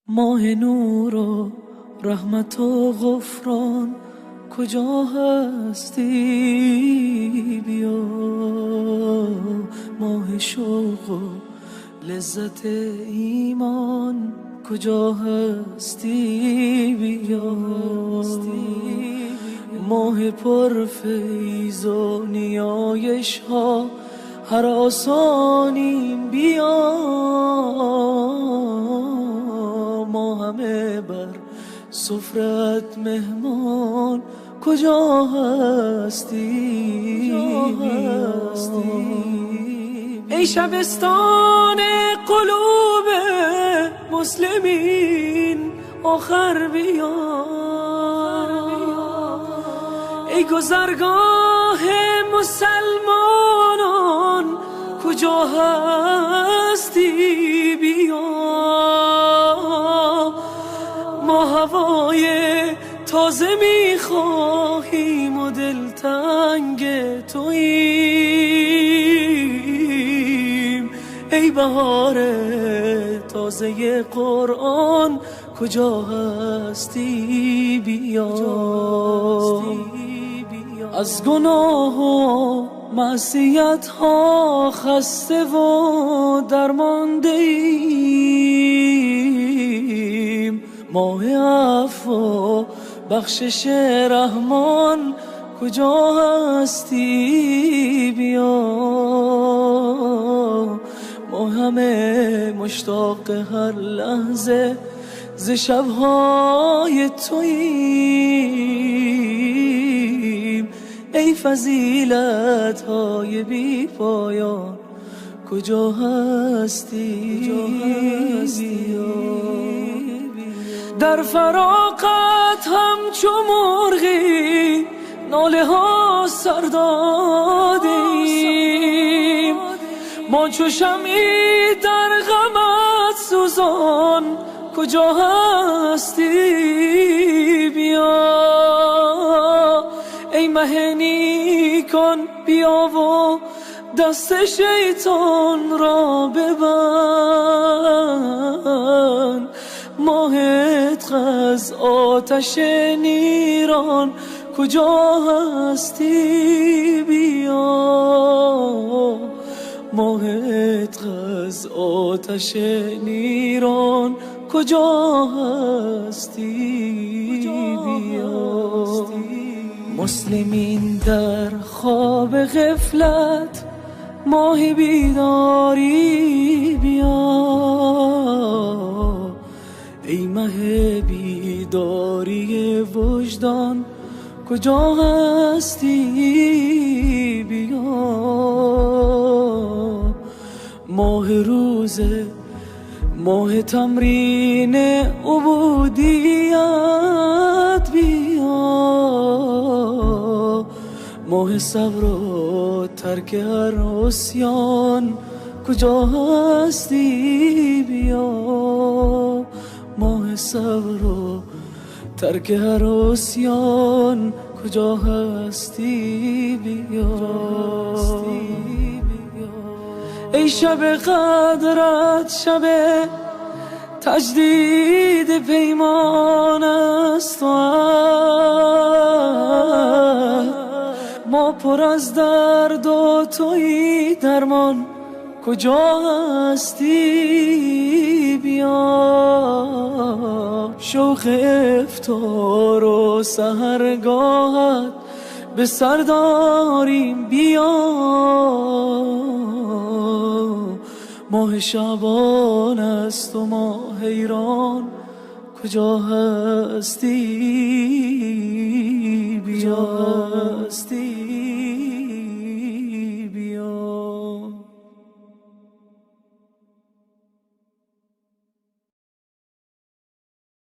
ماه نور و رحمت و غفران کجا هستی؟ بیا ماه شوق و لذت ایمان کجا هستی؟ بیا ماه پرفیض و نیایش ها هر آسانیم بیا ما همه بر سفرت مهمان کجا هستی؟ ای شبستان قلوب مسلمین آخر بیا ای گذرگاه مسلمانان کجا هستی؟ بیا ما هوای تازه میخواهیم و دلتنگ توییم ای بهار تازه قرآن کجا هستی؟ بیا از گناه و معصیت ها خسته و درمانده ایم ماه عفو و بخشش رحمان کجا هستی؟ بیا ما همه مشتاق هر لحظه ز شبهای توییم ای فضیلت های بی پایان کجا هستی؟ در فراقت همچو مرغی ناله ها سر دادیم ما چو شمعی در غمت سوزان کجا هستی؟ بیا ای مه نیکان بیا و دست شیطان را ببند ماه عتق از آتش نیران کجا هستی؟ بیا ماه عتق از آتش نیران کجا هستی؟ بیا مسلمین در خواب غفلت ماه بیداری بیا ای مه بیداری وجدان کجا هستی؟ بیا ماه روزه ماه تمرین عبودیت بیا ماه صبر و ترک هر عصیان کجا هستی؟ بیا ماه صبر و ترک هر عصیان کجا هستی؟ بیا ای شب قدرت شب تجدید پیمان است و ما پر از درد و تویی درمان کجا هستی؟ بیا شوق افطار و سحرگاهت به سر داریم بیا ماه شعبان است و ما حیران کجا هستی؟ بیا